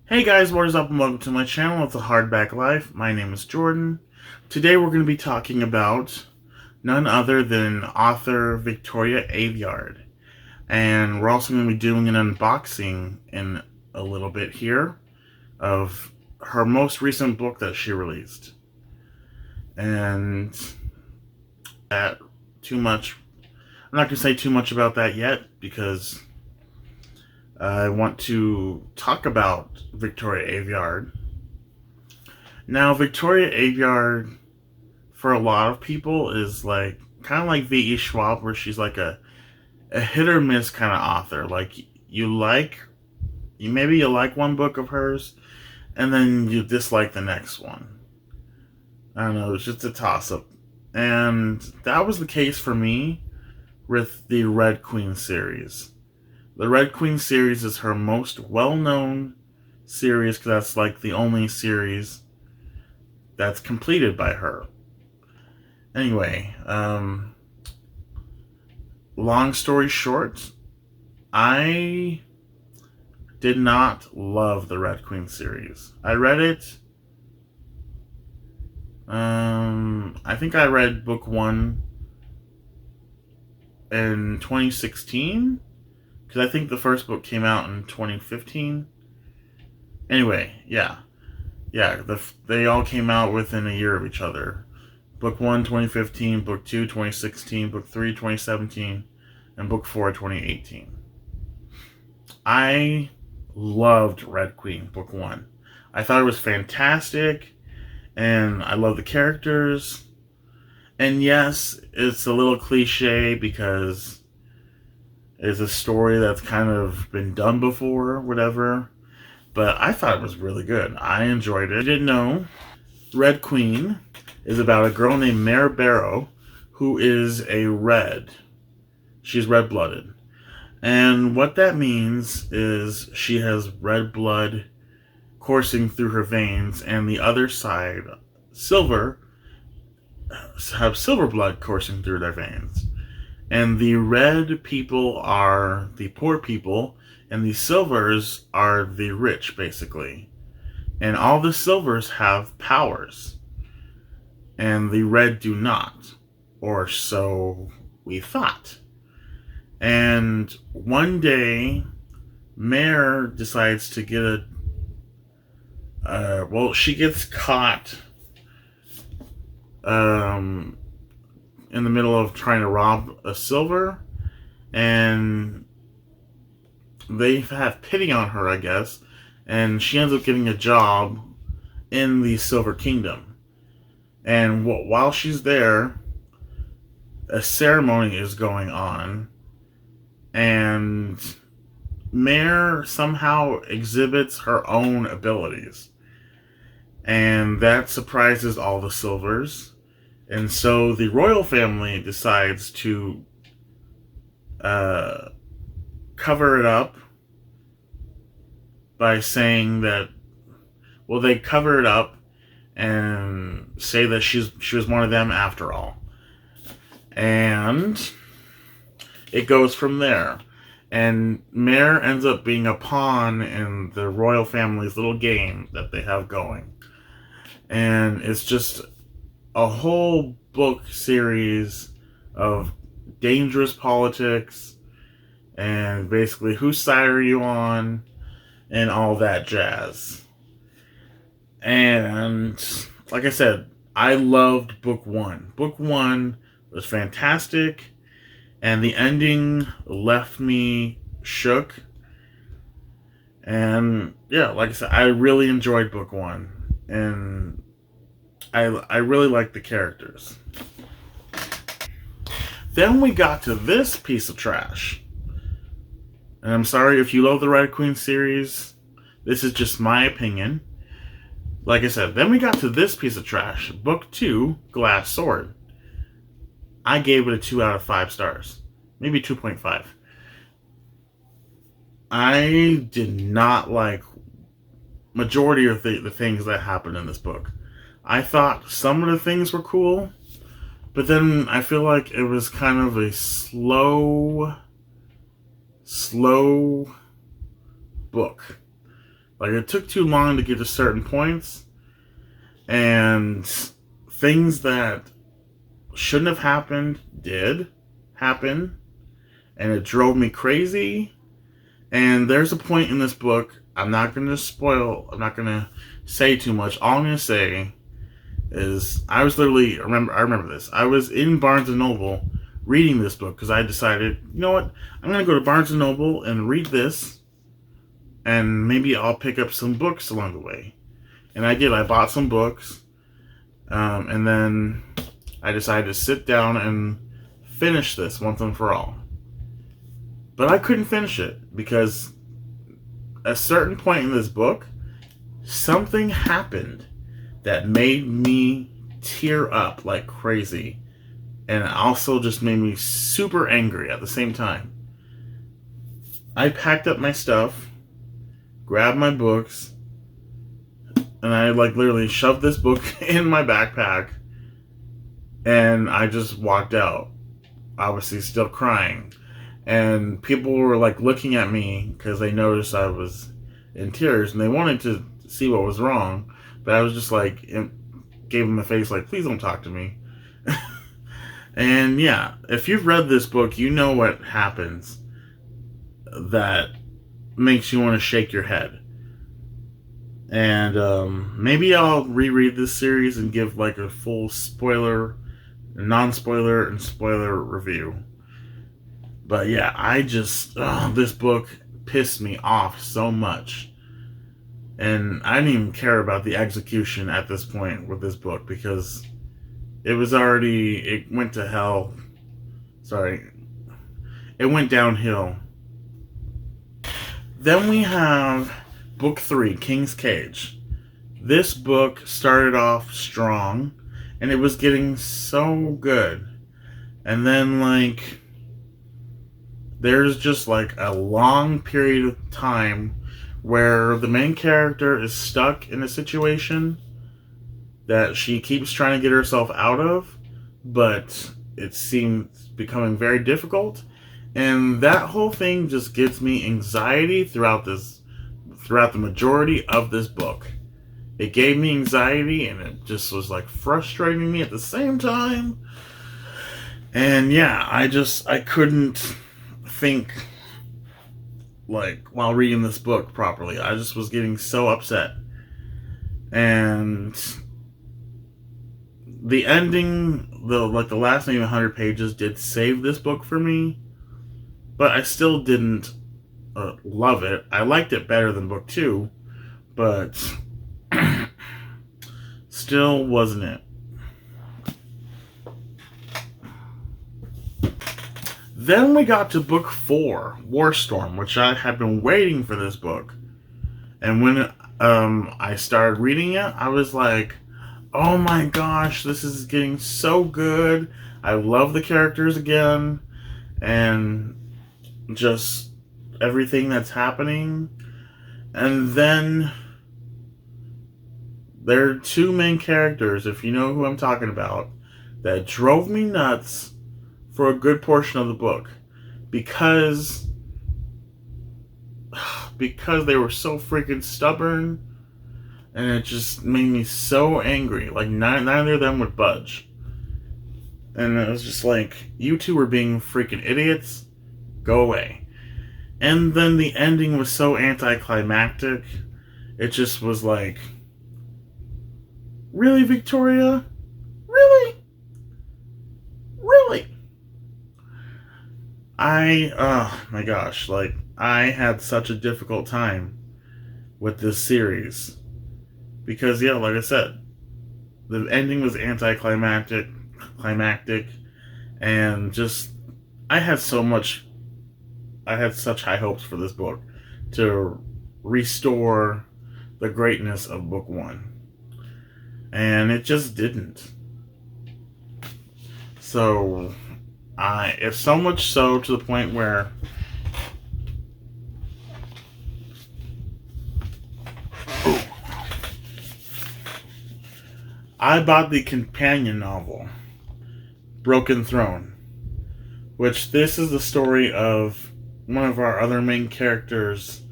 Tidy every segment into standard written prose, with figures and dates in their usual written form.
Hey guys, what is up and welcome to my channel. It's a Hardback Life. My name is Jordan. Today we're going to be talking about none other than author Victoria Aveyard. And we're also going to be doing an unboxing in a little bit here of her most recent book that she released. And that too much, I'm not going to say too much about that yet because I want to talk about Victoria Aveyard. Now, Victoria Aveyard, for a lot of people, is like kind of like V.E. Schwab, where she's like a hit or miss kind of author. Like maybe you like one book of hers, and then you dislike the next one. I don't know, it's just a toss up, and that was the case for me with the Red Queen series. The Red Queen series is her most well-known series because that's like the only series that's completed by her. Anyway, long story short, I did not love the Red Queen series. I read it. I think I read book 1 in 2016 because I think the first book came out in 2015. Anyway, yeah, they all came out within a year of each other. Book 1, 2015, Book 2, 2016, Book 3, 2017, and Book 4, 2018. I loved Red Queen, Book 1. I thought it was fantastic, and I love the characters. And yes, it's a little cliche because it's a story that's kind of been done before, or whatever. But I thought it was really good. I enjoyed it. I didn't know Red Queen is about a girl named Mare Barrow who is a red. She's red-blooded. And what that means is she has red blood coursing through her veins, and the other side, silver, have silver blood coursing through their veins. And the red people are the poor people, and the silvers are the rich, basically. And all the silvers have powers, and the red do not, or so we thought. And one day, Mare decides to get she gets caught in the middle of trying to rob a silver, and they have pity on her, I guess, and she ends up getting a job in the Silver Kingdom. And while she's there, a ceremony is going on, and Mare somehow exhibits her own abilities. And that surprises all the silvers. And so the royal family decides to cover it up by saying that, well, they cover it up and say that she was one of them after all. And it goes from there. And Mare ends up being a pawn in the royal family's little game that they have going. And it's just a whole book series of dangerous politics and basically whose side are you on and all that jazz. And like I said, I loved book 1. Book 1 was fantastic, and the ending left me shook. And yeah, like I said, I really enjoyed book 1, and I really liked the characters. Then we got to this piece of trash. And I'm sorry if you love the Red Queen series. This is just my opinion. Like I said, then we got to this piece of trash. Book 2, Glass Sword. I gave it a 2 out of 5 stars. Maybe 2.5. I did not like majority of the things that happened in this book. I thought some of the things were cool, but then I feel like it was kind of a slow book. Like, it took too long to get to certain points, and things that shouldn't have happened did happen, and it drove me crazy. And there's a point in this book, I'm not going to say too much. All I'm going to say is I remember this. I was in Barnes & Noble reading this book because I decided, you know what, I'm going to go to Barnes & Noble and read this, and maybe I'll pick up some books along the way. And I did. I bought some books, and then I decided to sit down and finish this once and for all. But I couldn't finish it because at a certain point in this book, something happened that made me tear up like crazy, and it also just made me super angry at the same time. I packed up my stuff, grabbed my books, and I literally shoved this book in my backpack, and I just walked out, obviously still crying. And people were looking at me because they noticed I was in tears, and they wanted to see what was wrong. But I was just gave them a face please don't talk to me. And yeah, if you've read this book, you know what happens that makes you want to shake your head. And maybe I'll reread this series and give a full spoiler, non-spoiler, and spoiler review. But yeah, this book pissed me off so much. And I didn't even care about the execution at this point with this book because it went to hell. Sorry. It went downhill. Then we have book 3, King's Cage. This book started off strong, and it was getting so good. And then, there's just a long period of time where the main character is stuck in a situation that she keeps trying to get herself out of, but it seems becoming very difficult. And that whole thing just gives me anxiety throughout the majority of this book. It gave me anxiety, and it just was frustrating me at the same time. And yeah, I couldn't think while reading this book properly. I just was getting so upset. And the ending, the last maybe 100 pages did save this book for me, but I still didn't love it. I liked it better than book 2, but still wasn't it. Then we got to book 4, Warstorm, which I had been waiting for this book. And when I started reading it, I was like, oh my gosh, this is getting so good. I love the characters again. And just everything that's happening. And then there are 2 main characters, if you know who I'm talking about, that drove me nuts for a good portion of the book because they were so freaking stubborn, and it just made me so angry. Neither of them would budge, and it was just you two were being freaking idiots. Go away. And then the ending was so anticlimactic. It just was really, Victoria? Really? Oh my gosh, I had such a difficult time with this series. Because, yeah, like I said, the ending was climactic, and just, I had such high hopes for this book to restore the greatness of book 1. And it just didn't. So, it's so much so to the point where I bought the companion novel, Broken Throne, which this is the story of one of our other main characters'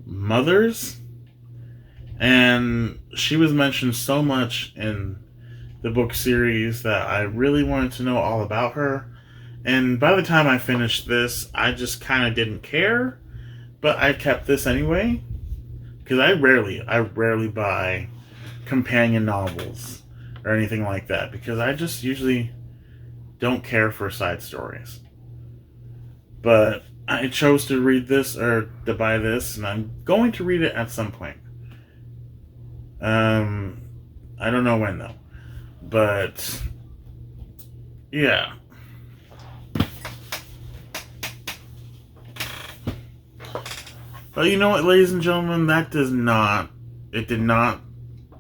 mothers. And she was mentioned so much in the book series that I really wanted to know all about her. And by the time I finished this, I just kind of didn't care, but I kept this anyway because I rarely buy companion novels or anything like that because I just usually don't care for side stories. But I chose to read this or to buy this, and I'm going to read it at some point. Um, I don't know when though, but yeah. But you know what, ladies and gentlemen, it did not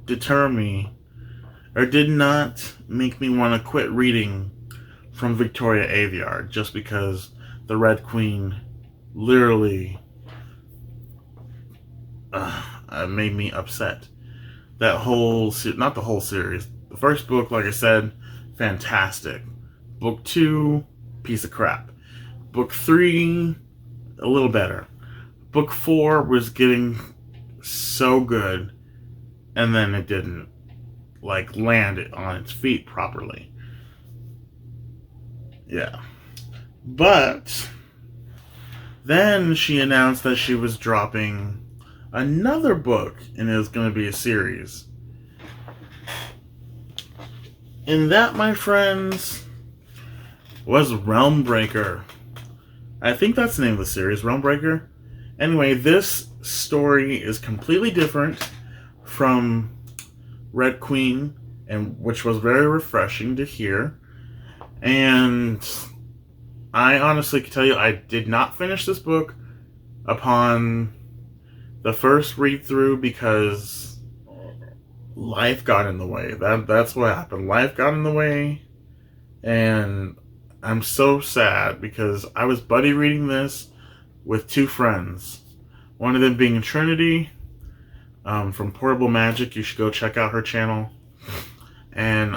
deter me, or did not make me want to quit reading from Victoria Aveyard just because the Red Queen literally made me upset. That whole, not the whole series. The first book, like I said, fantastic. Book 2, piece of crap. Book 3, a little better. Book 4 was getting so good, and then it didn't land it on its feet properly. Yeah. But then she announced that she was dropping another book, and it was going to be a series. And that, my friends, was Realmbreaker. I think that's the name of the series, Realmbreaker. Anyway, this story is completely different from Red Queen, and which was very refreshing to hear. And I honestly can tell you, I did not finish this book upon the first read through because life got in the way. That's what happened. Life got in the way, and I'm so sad because I was buddy reading this with two friends. One of them being Trinity from portablemagic. You should go check out her channel. And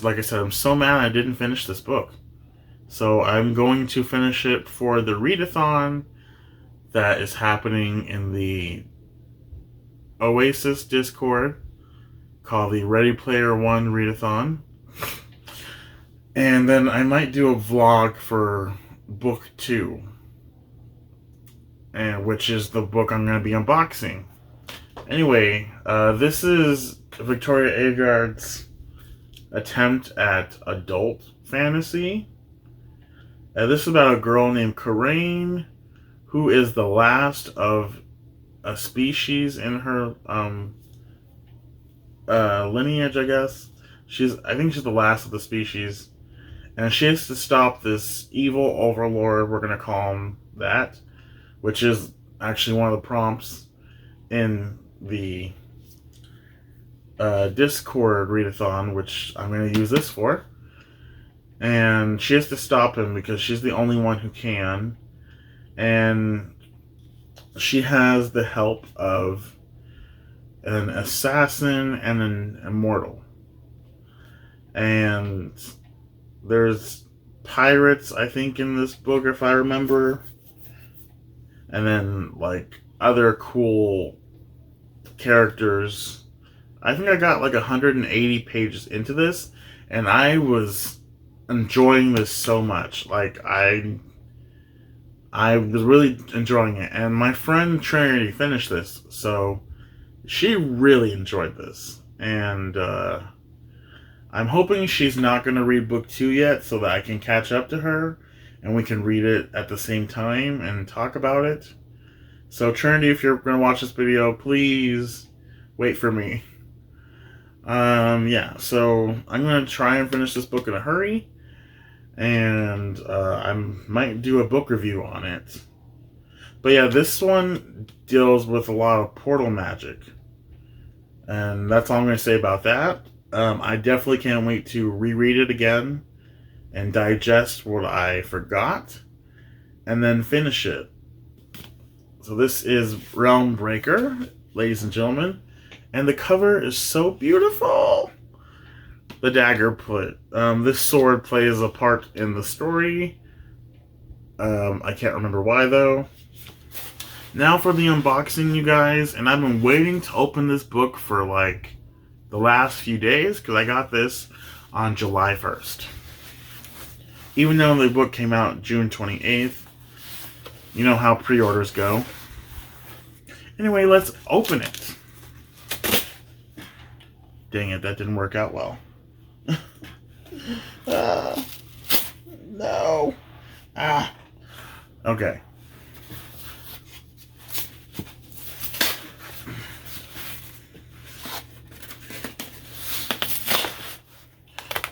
like I said, I'm so mad I didn't finish this book. So I'm going to finish it for the readathon that is happening in the Oasis Discord called the Ready Player One readathon. And then I might do a vlog for book 2, which is the book I'm going to be unboxing. Anyway, this is Victoria Aveyard's attempt at adult fantasy. This is about a girl named Karain, who is the last of a species in her lineage, I guess. I think she's the last of the species. And she has to stop this evil overlord, we're going to call him that, which is actually one of the prompts in the Discord readathon, which I'm going to use this for. And she has to stop him because she's the only one who can. And she has the help of an assassin and an immortal. And there's pirates, I think, in this book, if I remember. And then, other cool characters. I think I got 180 pages into this, and I was enjoying this so much. I was really enjoying it. And my friend Trinity finished this, so she really enjoyed this. And I'm hoping she's not going to read book 2 yet so that I can catch up to her and we can read it at the same time and talk about it. So Trinity, if you're going to watch this video, please wait for me. Yeah, so I'm going to try and finish this book in a hurry. And I might do a book review on it. But yeah, this one deals with a lot of portal magic. And that's all I'm going to say about that. I definitely can't wait to reread it again and digest what I forgot and then finish it. So this is Realmbreaker, ladies and gentlemen. And the cover is so beautiful. The dagger this sword plays a part in the story. I can't remember why though. Now for the unboxing, you guys. And I've been waiting to open this book for like the last few days because I got this on July 1st. Even though the book came out June 28th. You know how pre-orders go. Anyway, let's open it. Dang it, that didn't work out well. No. Okay.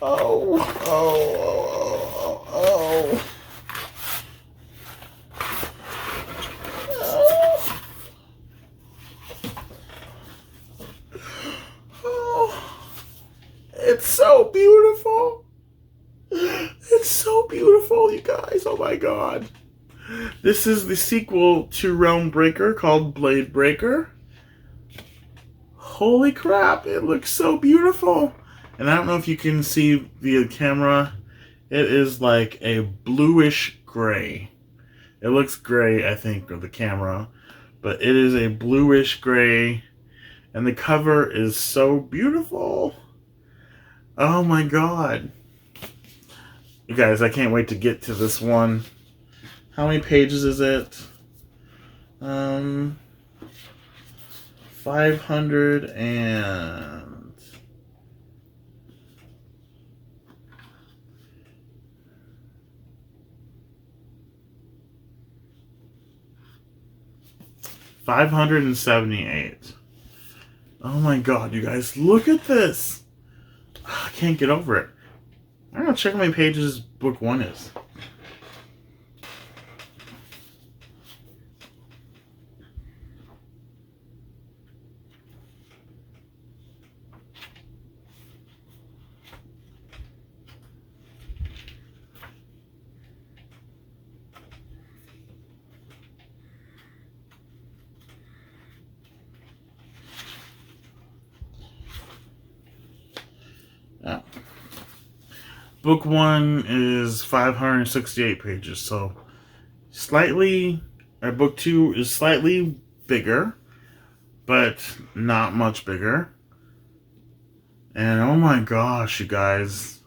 Oh. It's so beautiful. It's so beautiful, you guys. Oh my god. This is the sequel to Realm Breaker called Blade Breaker. Holy crap, it looks so beautiful. And I don't know if you can see via camera. It is like a bluish gray. It looks gray, I think, with the camera. But it is a bluish gray. And the cover is so beautiful. Oh my god. You guys, I can't wait to get to this one. How many pages is it? 500 and... 578. Oh my god, you guys, look at this! I can't get over it. I'm gonna check how many pages book 1 is. Book 1 is 568 pages, so book 2 is slightly bigger, but not much bigger. And oh my gosh, you guys.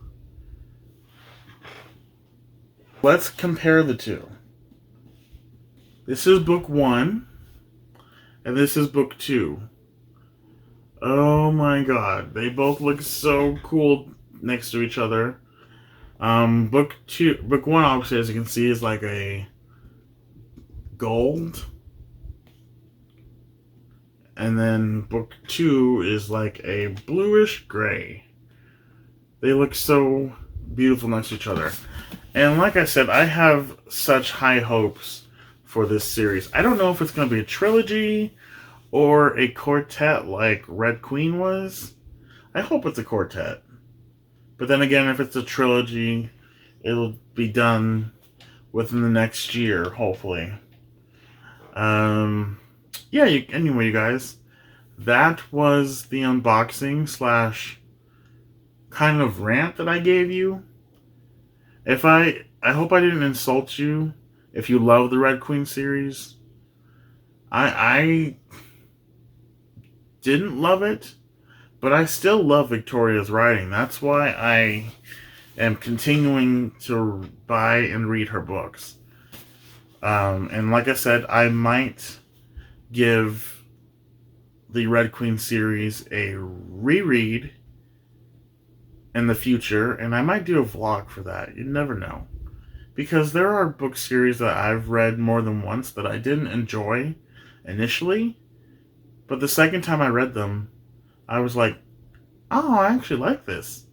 Let's compare the two. This is book 1, and this is book 2. Oh my god, they both look so cool next to each other. Book 1, obviously, as you can see, is like a gold. And then book 2 is like a bluish gray. They look so beautiful next to each other. And like I said, I have such high hopes for this series. I don't know if it's going to be a trilogy or a quartet like Red Queen was. I hope it's a quartet. But then again, if it's a trilogy, it'll be done within the next year, hopefully. Yeah, anyway, you guys, that was the unboxing slash kind of rant that I gave you. I hope I didn't insult you if you love the Red Queen series. I didn't love it, but I still love Victoria's writing. That's why I am continuing to buy and read her books. And like I said, I might give the Red Queen series a reread in the future, and I might do a vlog for that. You never know. Because there are book series that I've read more than once that I didn't enjoy initially, but the second time I read them, I was like, oh, I actually like this.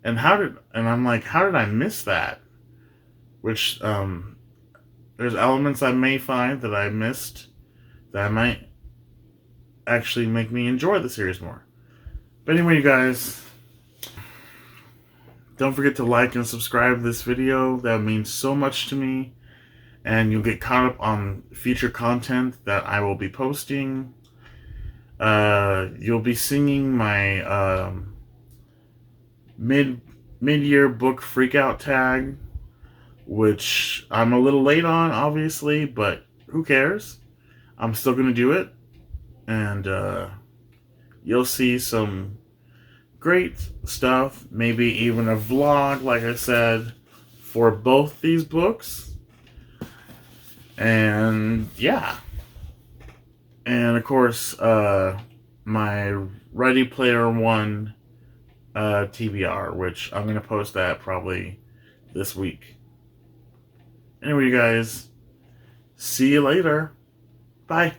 And I'm like, how did I miss that? Which, there's elements I may find that I missed that might actually make me enjoy the series more. But anyway, you guys, don't forget to like and subscribe to this video. That means so much to me. And you'll get caught up on future content that I will be posting. You'll be seeing my mid-year book freakout tag, which I'm a little late on, obviously, but who cares? I'm still going to do it. And you'll see some great stuff. Maybe even a vlog, like I said, for both these books. And yeah. And of course, my Ready Player One TBR, which I'm going to post that probably this week. Anyway, you guys, see you later. Bye.